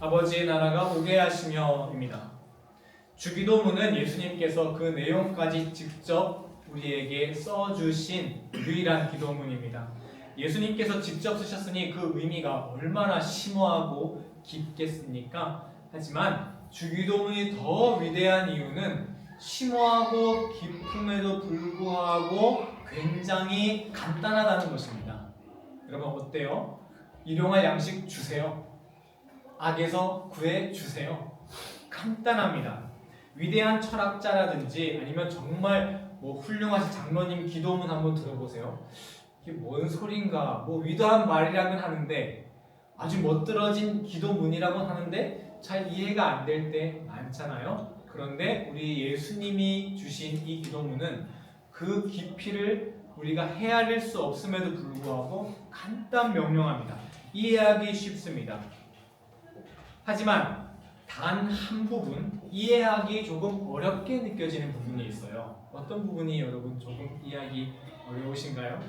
아버지의 나라가 오게 하시며입니다. 주기도문은 예수님께서 그 내용까지 직접 우리에게 써주신 유일한 기도문입니다. 예수님께서 직접 쓰셨으니 그 의미가 얼마나 심오하고 깊겠습니까? 하지만 주기도문이 더 위대한 이유는 심오하고 깊음에도 불구하고 굉장히 간단하다는 것입니다. 여러분 어때요? 일용할 양식 주세요. 악에서 구해 주세요. 간단합니다. 위대한 철학자라든지 아니면 정말 훌륭하신 장로님 기도문 한번 들어보세요. 이게 뭔 소린가? 위대한 말이라고는 하는데 아주 멋들어진 기도문이라고 하는데 잘 이해가 안 될 때 많잖아요. 그런데 우리 예수님이 주신 이 기도문은 그 깊이를 우리가 헤아릴 수 없음에도 불구하고 간단 명료합니다. 이해하기 쉽습니다. 하지만 단 한 부분 이해하기 조금 어렵게 느껴지는 부분이 있어요. 어떤 부분이 여러분 조금 이해하기 어려우신가요?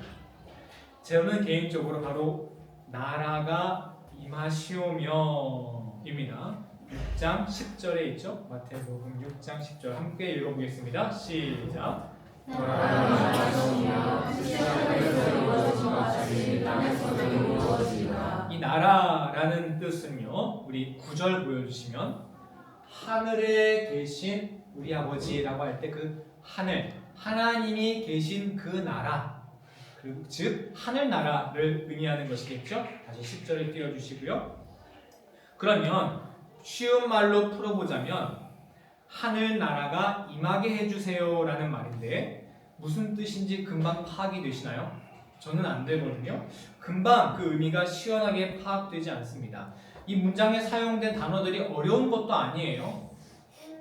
저는 개인적으로 바로 나라가 임하시오며입니다. 6장 10절에 있죠? 마태복음 6장 10절 함께 읽어보겠습니다. 시작. 이 나라라는 뜻은요, 우리 9절 보여주시면 하늘에 계신 우리 아버지라고 할 때 그 하늘, 하나님이 계신 그 나라, 즉 하늘나라를 의미하는 것이겠죠. 다시 10절을 띄워주시고요. 그러면 쉬운 말로 풀어보자면 하늘나라가 임하게 해주세요 라는 말인데 무슨 뜻인지 금방 파악이 되시나요? 저는 안 되거든요. 금방 그 의미가 시원하게 파악되지 않습니다. 이 문장에 사용된 단어들이 어려운 것도 아니에요.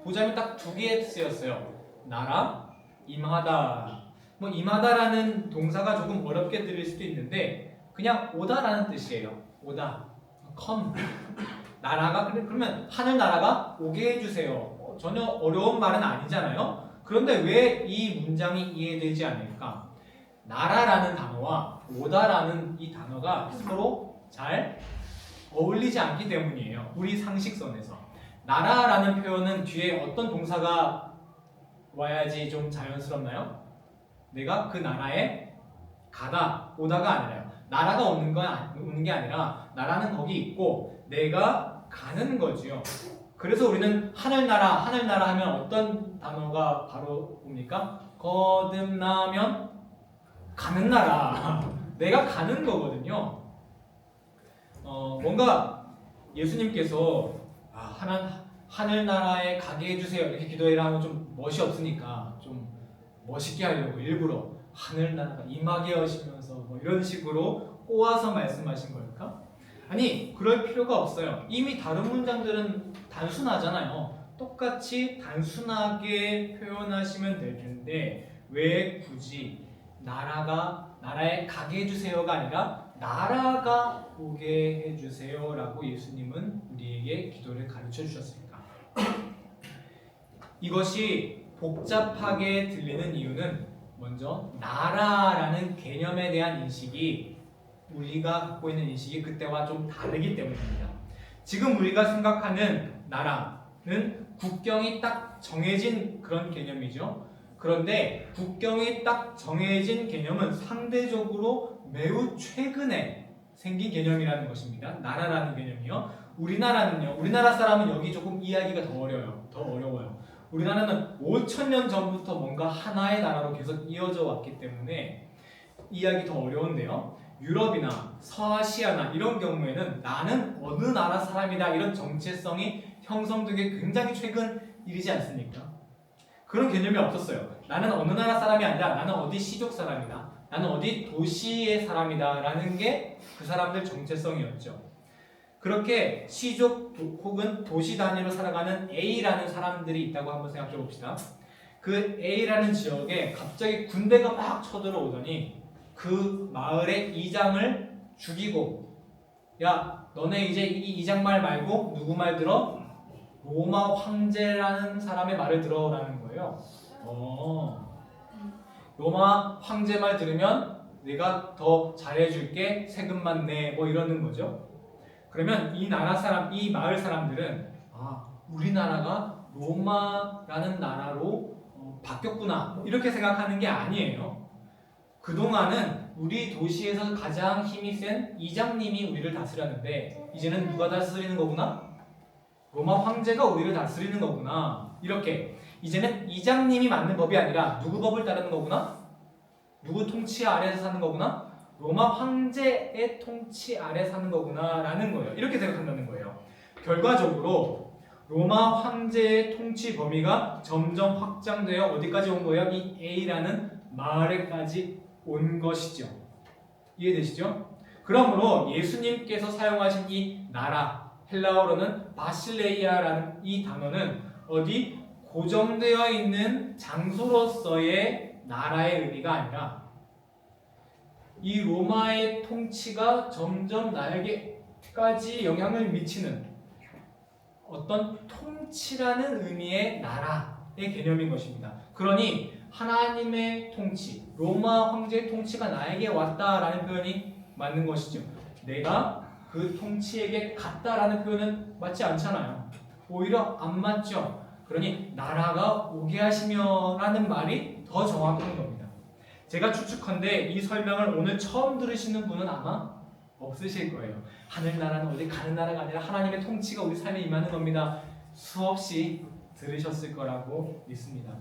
보자면 딱 두 개 쓰였어요. 나라, 임하다. 임하다라는 동사가 조금 어렵게 들릴 수도 있는데 그냥 오다라는 뜻이에요. 오다, come. 나라가 그러면 하늘나라가 오게 해주세요. 전혀 어려운 말은 아니잖아요. 그런데 왜 이 문장이 이해되지 않을까? 나라라는 단어와 오다라는 이 단어가 서로 잘 어울리지 않기 때문이에요. 우리 상식선에서. 나라라는 표현은 뒤에 어떤 동사가 와야지 좀 자연스럽나요? 내가 그 나라에 가다, 오다가 아니라요. 나라가 오는 게 아니라 나라는 거기 있고 내가 가는 거지요. 그래서 우리는 하늘나라 하면 어떤 단어가 바로 옵니까? 거듭나면 가는 나라. 내가 가는 거거든요. 뭔가 예수님께서 하늘나라에 가게 해주세요 이렇게 기도해라 하면 좀 멋이 없으니까 좀 멋있게 하려고 일부러 하늘나라가 임하게 하시면서 이런 식으로 꼬아서 말씀하신 걸까? 아니 그럴 필요가 없어요. 이미 다른 문장들은 단순하잖아요. 똑같이 단순하게 표현하시면 될 텐데 왜 굳이 나라에 가게 해주세요가 아니라 나라가 오게 해주세요 라고 예수님은 우리에게 기도를 가르쳐 주셨습니까? 이것이 복잡하게 들리는 이유는 먼저 나라라는 개념에 대한 인식이 우리가 갖고 있는 인식이 그때와 좀 다르기 때문입니다. 지금 우리가 생각하는 나라는 국경이 딱 정해진 그런 개념이죠. 그런데 국경이 딱 정해진 개념은 상대적으로 매우 최근에 생긴 개념이라는 것입니다. 나라라는 개념이요. 우리나라는요. 우리나라 사람은 여기 조금 이해하기가 더 어려워요. 우리나라는 5,000년 전부터 뭔가 하나의 나라로 계속 이어져 왔기 때문에 이해하기 더 어려운데요. 유럽이나 서아시아나 이런 경우에는 나는 어느 나라 사람이다 이런 정체성이 형성되게 굉장히 최근 일이지 않습니까? 그런 개념이 없었어요. 나는 어느 나라 사람이 아니라 나는 어디 시족 사람이다. 나는 어디 도시의 사람이다 라는 게 그 사람들 정체성이었죠. 그렇게 시족 혹은 도시 단위로 살아가는 A라는 사람들이 있다고 한번 생각해 봅시다. 그 A라는 지역에 갑자기 군대가 막 쳐들어오더니 그 마을의 이장을 죽이고 야 너네 이제 이 이장 말 말고 누구 말 들어? 로마 황제라는 사람의 말을 들어라는 거예요. 로마 황제 말 들으면 내가 더 잘해줄게 세금만 내 이러는 거죠. 그러면 이 나라 사람, 이 마을 사람들은 우리나라가 로마라는 나라로 바뀌었구나 이렇게 생각하는 게 아니에요. 그동안은 우리 도시에서 가장 힘이 센 이장님이 우리를 다스렸는데 이제는 누가 다스리는 거구나? 로마 황제가 우리를 다스리는 거구나. 이렇게 이제는 이장님이 맞는 법이 아니라 누구 법을 따르는 거구나? 누구 통치 아래에서 사는 거구나? 로마 황제의 통치 아래 사는 거구나 라는 거예요. 이렇게 생각한다는 거예요. 결과적으로 로마 황제의 통치 범위가 점점 확장되어 어디까지 온 거예요? 이 A라는 마을에까지 온 것이죠. 이해되시죠? 그러므로 예수님께서 사용하신 이 나라, 헬라어로는 바실레이아라는 이 단어는 어디 고정되어 있는 장소로서의 나라의 의미가 아니라 이 로마의 통치가 점점 나에게까지 영향을 미치는 어떤 통치라는 의미의 나라의 개념인 것입니다. 그러니 하나님의 통치, 로마 황제의 통치가 나에게 왔다라는 표현이 맞는 것이죠. 내가 그 통치에게 갔다라는 표현은 맞지 않잖아요. 오히려 안 맞죠. 그러니 나라가 오게 하시며라는 말이 더 정확한 겁니다. 제가 추측컨대 이 설명을 오늘 처음 들으시는 분은 아마 없으실 거예요. 하늘나라는 어디 가는 나라가 아니라 하나님의 통치가 우리 삶에 임하는 겁니다. 수없이 들으셨을 거라고 믿습니다.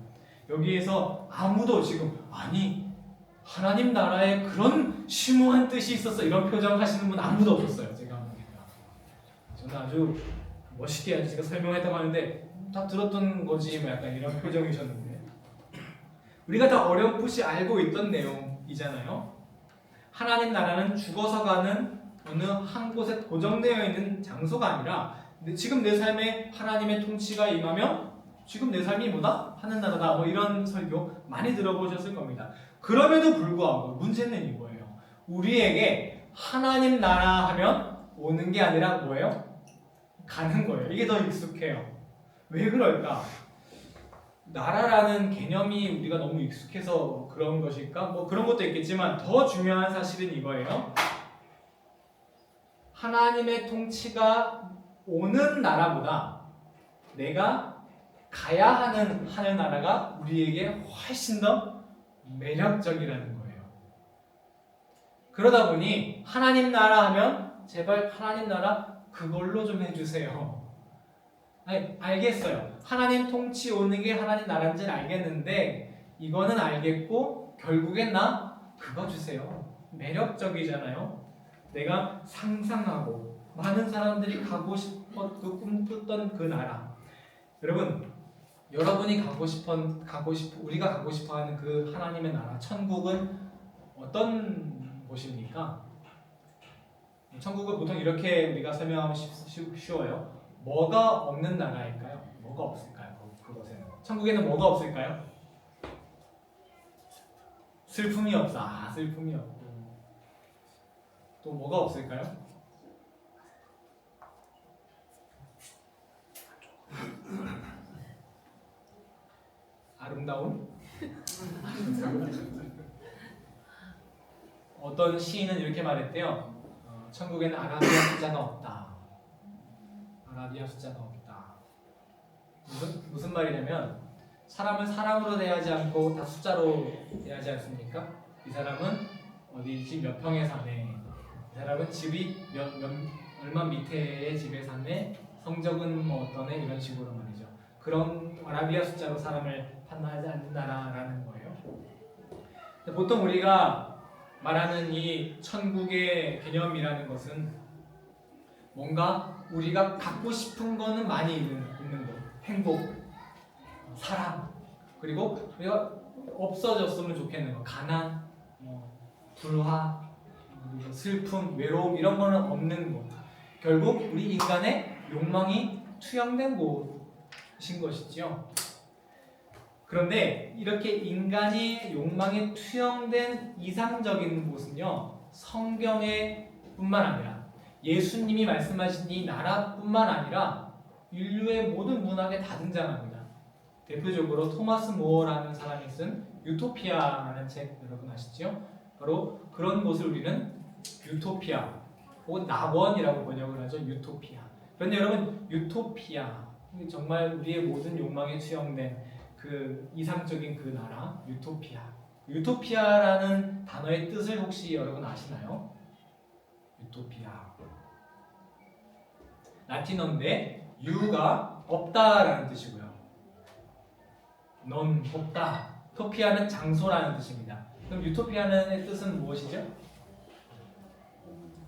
여기에서 아무도 지금 하나님 나라에 그런 심오한 뜻이 있었어 이런 표정 하시는 분 아무도 없었어요. 제가 저는 아주 멋있게 제가 설명했다고 하는데 다 들었던 거지 뭐 약간 이런 표정이셨는데 우리가 다 어렴풋이 알고 있던 내용이잖아요. 하나님 나라는 죽어서 가는 어느 한 곳에 고정되어 있는 장소가 아니라 지금 내 삶에 하나님의 통치가 임하면 지금 내 삶이 뭐다? 하늘나라다. 뭐 이런 설교 많이 들어보셨을 겁니다. 그럼에도 불구하고 문제는 이거예요. 우리에게 하나님 나라 하면 오는 게 아니라 뭐예요? 가는 거예요. 이게 더 익숙해요. 왜 그럴까? 나라라는 개념이 우리가 너무 익숙해서 그런 것일까? 뭐 그런 것도 있겠지만 더 중요한 사실은 이거예요. 하나님의 통치가 오는 나라보다 내가 가야 하는 하늘나라가 우리에게 훨씬 더 매력적이라는 거예요. 그러다 보니 하나님 나라 하면 제발 하나님 나라 그걸로 좀 해주세요. 알겠어요. 하나님 통치 오는 게 하나님 나라인지는 알겠는데 이거는 알겠고 결국엔 나 그거 주세요. 매력적이잖아요. 내가 상상하고 많은 사람들이 가고 싶었고 꿈꾸던 그 나라. 여러분이 우리가 가고 싶어하는 그 하나님의 나라, 천국은 어떤 곳입니까? 천국을 보통 이렇게 우리가 설명하면 쉬워요. 뭐가 없는 나라일까요? 뭐가 없을까요? 그곳에는 천국에는 뭐가 없을까요? 슬픔이 없어. 슬픔이 없고 또 뭐가 없을까요? 아름다움? 어떤 시인은 이렇게 말했대요. 천국에는 아라비아 숫자가 없다. 아라비아 숫자가 없다. 무슨 말이냐면 사람을 사람으로 대하지 않고 다 숫자로 대하지 않습니까? 이 사람은 어디지 몇 평에 사네. 이 사람은 집이 얼마 밑에의 집에 사네. 성적은 뭐 어떠네 이런 식으로 말이죠. 그런 아라비아 숫자로 사람을 판단하지 않는다라는 거예요. 보통 우리가 말하는 이 천국의 개념이라는 것은 뭔가 우리가 갖고 싶은 거는 많이 있는 것, 행복, 사랑, 그리고 우리가 없어졌으면 좋겠는 거, 가난, 불화, 슬픔, 외로움 이런 거는 없는 것. 결국 우리 인간의 욕망이 투영된 곳인 것이죠. 그런데 이렇게 인간이 욕망에 투영된 이상적인 곳은요, 성경에 뿐만 아니라 예수님이 말씀하신 이 나라뿐만 아니라 인류의 모든 문학에 다 등장합니다. 대표적으로 토마스 모어라는 사람이 쓴 유토피아라는 책 여러분 아시죠? 바로 그런 곳을 우리는 유토피아, 혹은 낙원이라고 번역을 하죠. 유토피아. 그런데 여러분 유토피아 정말 우리의 모든 욕망에 투영된 그 이상적인 그 나라 유토피아. 유토피아라는 단어의 뜻을 혹시 여러분 아시나요? 유토피아. 라틴어인데 유가 없다라는 뜻이고요. 넌 없다. 토피아는 장소라는 뜻입니다. 그럼 유토피아의 뜻은 무엇이죠?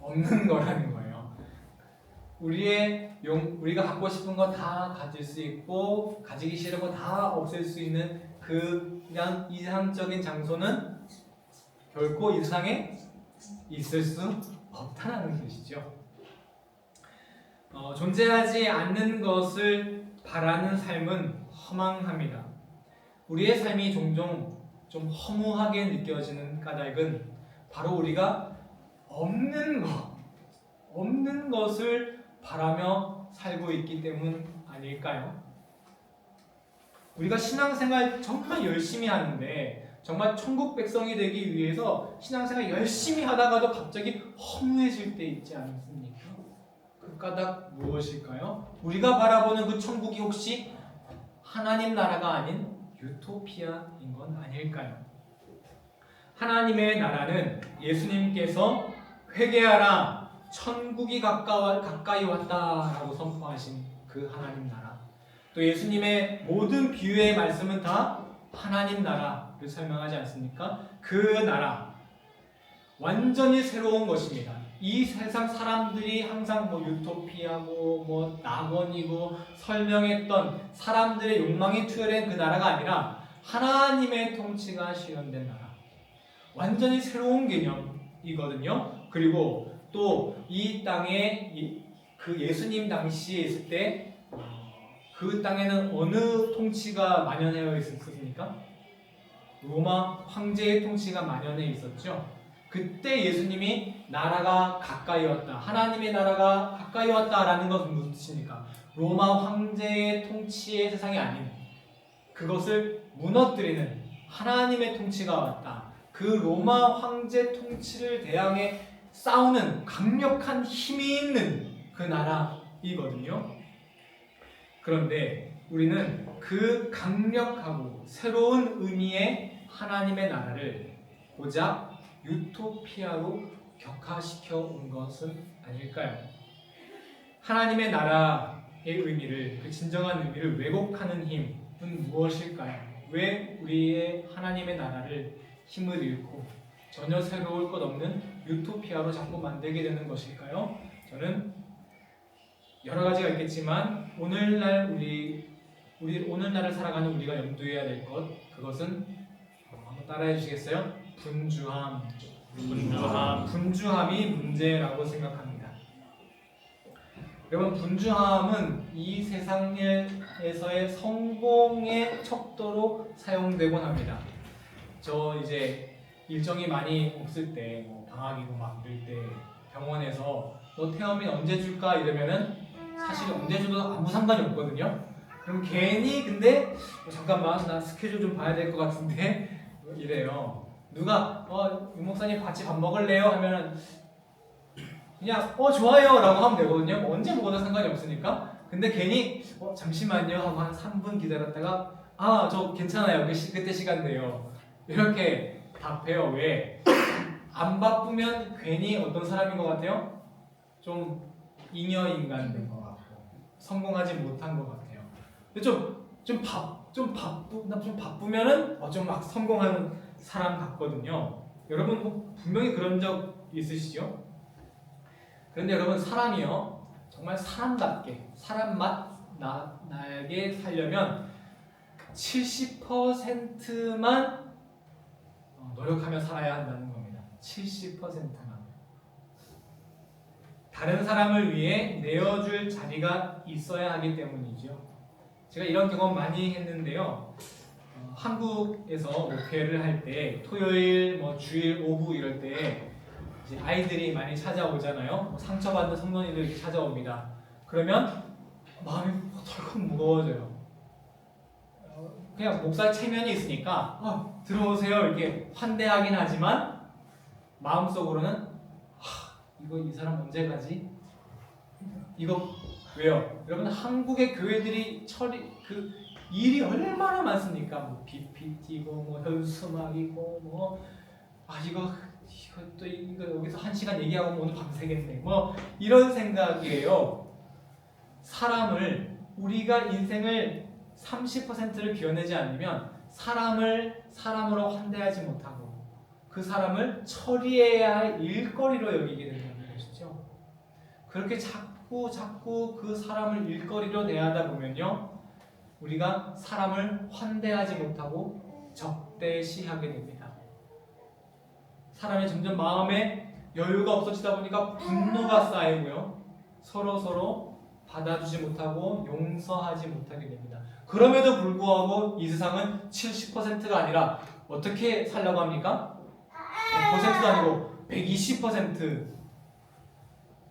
없는 거라는 거예요. 우리가 갖고 싶은 거 다 가질 수 있고 가지기 싫은 거 다 없앨 수 있는 그냥 이상적인 장소는 결코 이 세상에 있을 수 없다는 뜻이죠. 존재하지 않는 것을 바라는 삶은 허망합니다. 우리의 삶이 종종 좀 허무하게 느껴지는 까닭은 바로 우리가 없는 것을 바라며 살고 있기 때문 아닐까요? 우리가 신앙생활 정말 열심히 하는데 정말 천국 백성이 되기 위해서 신앙생활 열심히 하다가도 갑자기 허무해질 때 있지 않습니까? 그 까닭 무엇일까요? 우리가 바라보는 그 천국이 혹시 하나님 나라가 아닌 유토피아인 건 아닐까요? 하나님의 나라는 예수님께서 회개하라 천국이 가까이 왔다라고 선포하신 그 하나님 나라. 또 예수님의 모든 비유의 말씀은 다 하나님 나라를 설명하지 않습니까? 그 나라 완전히 새로운 것입니다. 이 세상 사람들이 항상 유토피아고 낙원이고 설명했던 사람들의 욕망이 투여된 그 나라가 아니라 하나님의 통치가 실현된 나라. 완전히 새로운 개념이거든요. 그리고 또 이 땅에 그 예수님 당시에 있을 때 그 땅에는 어느 통치가 만연해 있었습니까? 로마 황제의 통치가 만연해 있었죠. 그때 예수님이 나라가 가까이 왔다. 하나님의 나라가 가까이 왔다라는 것은 무슨 뜻입니까? 로마 황제의 통치의 세상이 아닌 그것을 무너뜨리는 하나님의 통치가 왔다. 그 로마 황제 통치를 대항해 싸우는 강력한 힘이 있는 그 나라이거든요. 그런데 우리는 그 강력하고 새로운 의미의 하나님의 나라를 고작 유토피아로 격화시켜 온 것은 아닐까요? 하나님의 나라의 의미를, 그 진정한 의미를 왜곡하는 힘은 무엇일까요? 왜 우리의 하나님의 나라를 힘을 잃고 전혀 새로울 것 없는 유토피아로 자꾸 만들게 되는 것일까요? 저는 여러 가지가 있겠지만 오늘날 오늘날을 살아가는 우리가 염두해야 될 것, 그것은 한번 따라해 주시겠어요? 분주함이 문제라고 생각합니다. 여러분, 분주함은 이 세상에서의 성공의 척도로 사용되곤 합니다. 저 이제 일정이 많이 없을 때, 방학이고 막 이럴 때 병원에서 너 퇴원비 언제 줄까 이러면은 사실 언제 줘도 아무 상관이 없거든요. 그럼 괜히 근데 잠깐만 나 스케줄 좀 봐야 될 것 같은데 이래요. 누가 유 목사님 같이 밥 먹을래요? 하면은 그냥 좋아요 라고 하면 되거든요. 언제 먹어도 상관이 없으니까. 근데 괜히 잠시만요 하고 한 3분 기다렸다가 저 괜찮아요. 그때 시간 돼요. 이렇게 답해요. 왜? 안 바쁘면 괜히 어떤 사람인 것 같아요? 좀 잉여인간 된 것 같고 성공하지 못한 것 같아요. 근데 좀 바쁘면은 좀 막 성공하는 사람 같거든요. 여러분 분명히 그런 적 있으시죠? 그런데 여러분, 사람이요 정말 사람답게 나에게 살려면 70%만 노력하며 살아야 한다는 겁니다. 70%만. 다른 사람을 위해 내어줄 자리가 있어야 하기 때문이죠. 제가 이런 경험 많이 했는데요. 한국에서 목회를 할 때 토요일, 주일 오후 이럴 때 이제 아이들이 많이 찾아오잖아요. 상처받은 성도님들이 이렇게 찾아옵니다. 그러면 마음이 덜컥 무거워져요. 그냥 목사 체면이 있으니까 들어오세요 이렇게 환대하긴 하지만 마음속으로는 이거 이 사람 언제 가지? 이거 왜요? 여러분 한국의 교회들이 일이 얼마나 많습니까? 뭐 PPT고 뭐 현수막이고 뭐 이거 여기서 1시간 얘기하고 뭐 오늘 밤새겠네 뭐 이런 생각이에요. 우리가 인생을 30%를 비워내지 않으면 사람으로 환대하지 못하고 그 사람을 처리해야 할 일거리로 여기게 된다는 것이죠. 그렇게 자꾸 그 사람을 일거리로 대하다 보면요, 우리가 사람을 환대하지 못하고 적대시하게 됩니다. 사람이 점점 마음에 여유가 없어지다 보니까 분노가 쌓이고요, 서로 받아주지 못하고 용서하지 못하게 됩니다. 그럼에도 불구하고 이 세상은 70%가 아니라 어떻게 살라고 합니까? 100%도 아니고 120%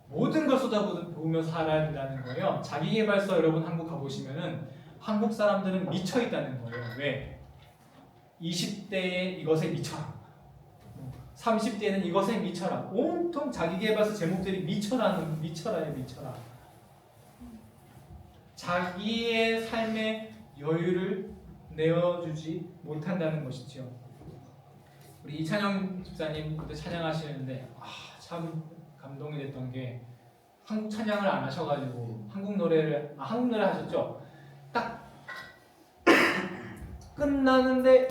모든 걸 쏟아부으며 살아야 된다는 거예요. 자기계발서 여러분 한국 가보시면은 한국 사람들은 미쳐 있다는 거예요. 왜? 20대에 이것에 미쳐라. 30대에는 이것에 미쳐라. 온통 자기계발서 제목들이 미쳐라. 자기의 삶의 여유를 내어주지 못한다는 것이죠. 우리 이찬영 집사님 그때 찬양하시는데 참 감동이 됐던 게 한국 찬양을 안 하셔가지고 한국 노래 하셨죠. 딱 끝나는데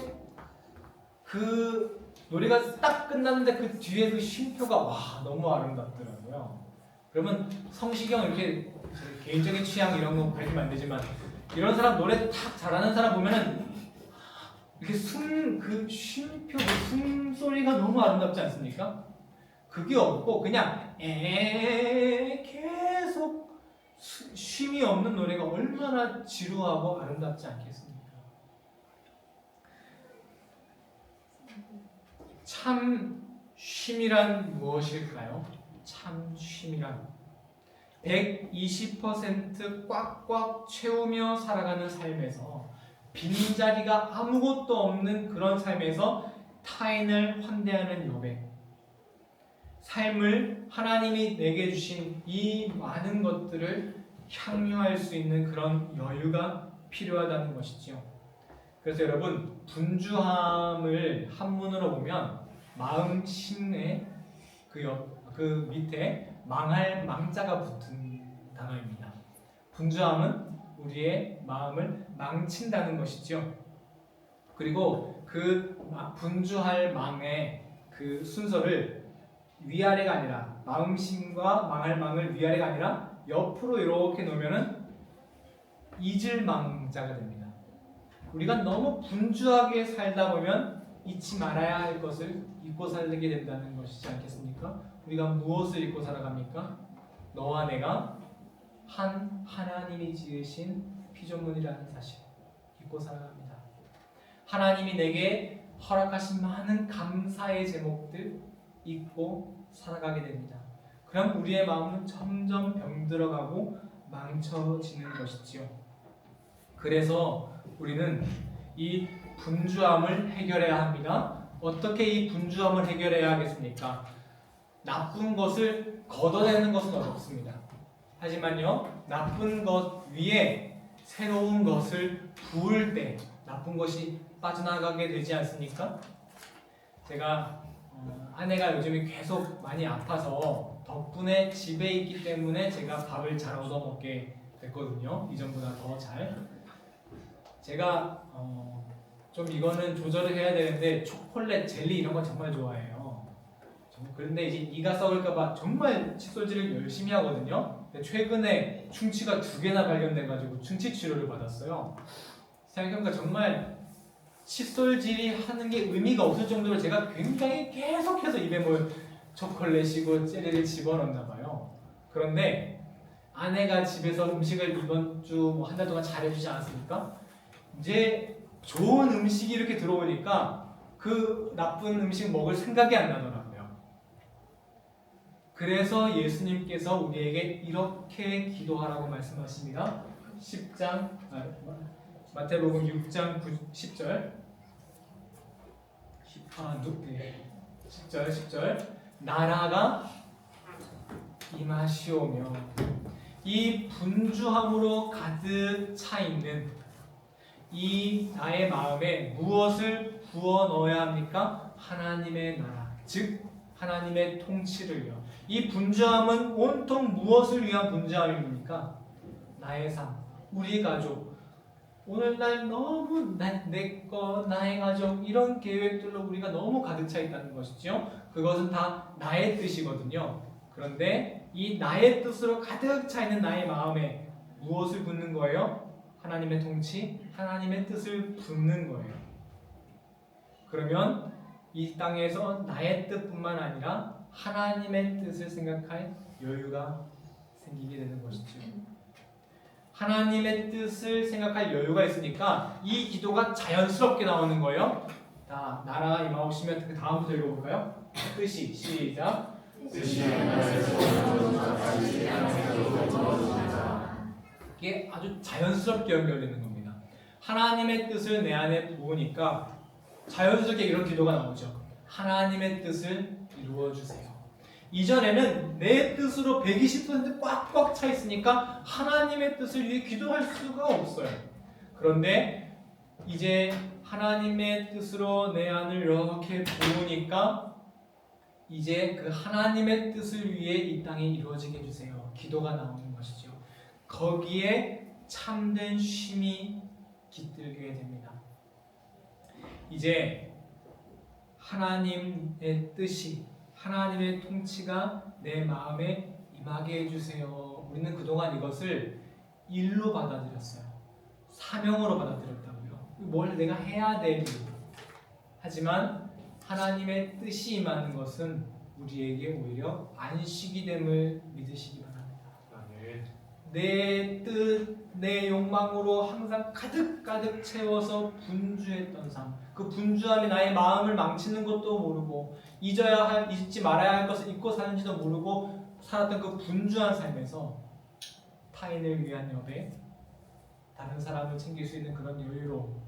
그 노래가 딱 끝났는데 그 뒤에 그 쉼표가 너무 아름답더라고요. 그러면 성시경 이렇게 개인적인 취향 이런 거 밝히면 안 되지만 이런 사람 노래 탁 잘하는 사람 보면은 이렇게 그 쉼표, 그 숨소리가 너무 아름답지 않습니까? 그게 없고 그냥 계속 쉼이 없는 노래가 얼마나 지루하고 아름답지 않겠습니까? 참 쉼이란 무엇일까요? 참 쉼이란 120% 꽉꽉 채우며 살아가는 삶에서 빈자리가 아무것도 없는 그런 삶에서 타인을 환대하는 여백, 삶을 하나님이 내게 주신 이 많은 것들을 향유할 수 있는 그런 여유가 필요하다는 것이죠. 그래서 여러분, 분주함을 한문으로 보면 마음심의 그 밑에 망할 망자가 붙은 단어입니다. 분주함은 우리의 마음을 망친다는 것이죠. 그리고 그 분주할 망의 그 순서를 위아래가 아니라 마음심과 망할 망을 위아래가 아니라 옆으로 이렇게 놓으면은 잊을 망자가 됩니다. 우리가 너무 분주하게 살다 보면 잊지 말아야 할 것을 잊고 살게 된다는 것이지 않겠습니까? 우리가 무엇을 잊고 살아갑니까? 너와 내가 하나님이 지으신 피조물이라는 사실 잊고 살아갑니다. 하나님이 내게 허락하신 많은 감사의 제목들 잊고 살아가게 됩니다. 그럼 우리의 마음은 점점 병들어가고 망쳐지는 것이지요. 그래서 우리는 이 분주함을 해결해야 합니다. 어떻게 이 분주함을 해결해야 하겠습니까? 나쁜 것을 걷어내는 것은 어렵습니다. 하지만요, 나쁜 것 위에 새로운 것을 부을 때 나쁜 것이 빠져나가게 되지 않습니까? 제가 아내가 요즘에 계속 많이 아파서 덕분에 집에 있기 때문에 제가 밥을 잘 얻어먹게 됐거든요. 이전보다 더 잘. 제가 좀 이거는 조절을 해야 되는데 초콜릿, 젤리 이런 건 정말 좋아해요. 그런데 이제 이가 썩을까봐 정말 칫솔질을 열심히 하거든요. 근데 최근에 충치가 2개나 발견돼가지고 충치 치료를 받았어요. 생각해보니까 정말 칫솔질이 하는 게 의미가 없을 정도로 제가 굉장히 계속해서 입에 뭘 초콜릿이고 젤리를 집어넣나 봐요. 그런데 아내가 집에서 음식을 이번 주 한 달 동안 잘해주지 않았습니까? 이제 좋은 음식이 이렇게 들어오니까 그 나쁜 음식 먹을 생각이 안 나더라고요. 그래서 예수님께서 우리에게 이렇게 기도하라고 말씀하십니다. 마태복음 6장 10절 10절 나라가 임하시오며 이 분주함으로 가득 차 있는 이 나의 마음에 무엇을 부어 넣어야 합니까? 하나님의 나라, 즉 하나님의 통치를요. 이 분주함은 온통 무엇을 위한 분주함입니까? 나의 삶, 우리 가족, 오늘날 너무 내거 나의 가족 이런 계획들로 우리가 너무 가득 차 있다는 것이죠. 그것은 다 나의 뜻이거든요. 그런데 이 나의 뜻으로 가득 차 있는 나의 마음에 무엇을 붓는 거예요? 하나님의 통치, 하나님의 뜻을 붓는 거예요. 그러면 이 땅에서 나의 뜻뿐만 아니라 하나님의 뜻을 생각할 여유가 생기게 되는 것이죠. 하나님의 뜻을 생각할 여유가 있으니까 이 기도가 자연스럽게 나오는 거예요. 자, 나라 임하오시면 그 다음부터 읽어볼까요? 뜻이 시작. 이게 아주 자연스럽게 연결되는 겁니다. 하나님의 뜻을 내 안에 부으니까 자연스럽게 이런 기도가 나오죠. 하나님의 뜻을 이루어 주세요. 이전에는 내 뜻으로 120% 꽉꽉 차 있으니까 하나님의 뜻을 위해 기도할 수가 없어요. 그런데 이제 하나님의 뜻으로 내 안을 이렇게 부으니까 이제 그 하나님의 뜻을 위해 이 땅에 이루어지게 해주세요. 기도가 나오는 것이죠. 거기에 참된 쉼이 깃들게 됩니다. 이제 하나님의 뜻이, 하나님의 통치가 내 마음에 임하게 해주세요. 우리는 그동안 이것을 일로 받아들였어요. 사명으로 받아들였다고요. 뭘 내가 해야 될 일. 하지만 하나님의 뜻이 임하는 것은 우리에게 오히려 안식이 됨을 믿으시기 바랍니다. 내 뜻, 내 욕망으로 항상 가득가득 채워서 분주했던 삶, 그 분주함이 나의 마음을 망치는 것도 모르고 잊지 말아야 할 것을 잊고 사는지도 모르고 살았던 그 분주한 삶에서 타인을 위한 여백, 다른 사람을 챙길 수 있는 그런 여유로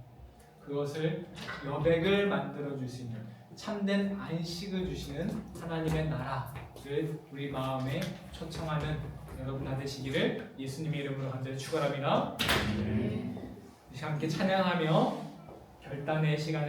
그것을 여백을 만들어 줄 수 있는 참된 안식을 주시는 하나님의 나라를 우리 마음에 초청하는 여러분 다 되시기를 예수님의 이름으로 간절히 축원합니다. 함께 찬양하며 결단의 시간을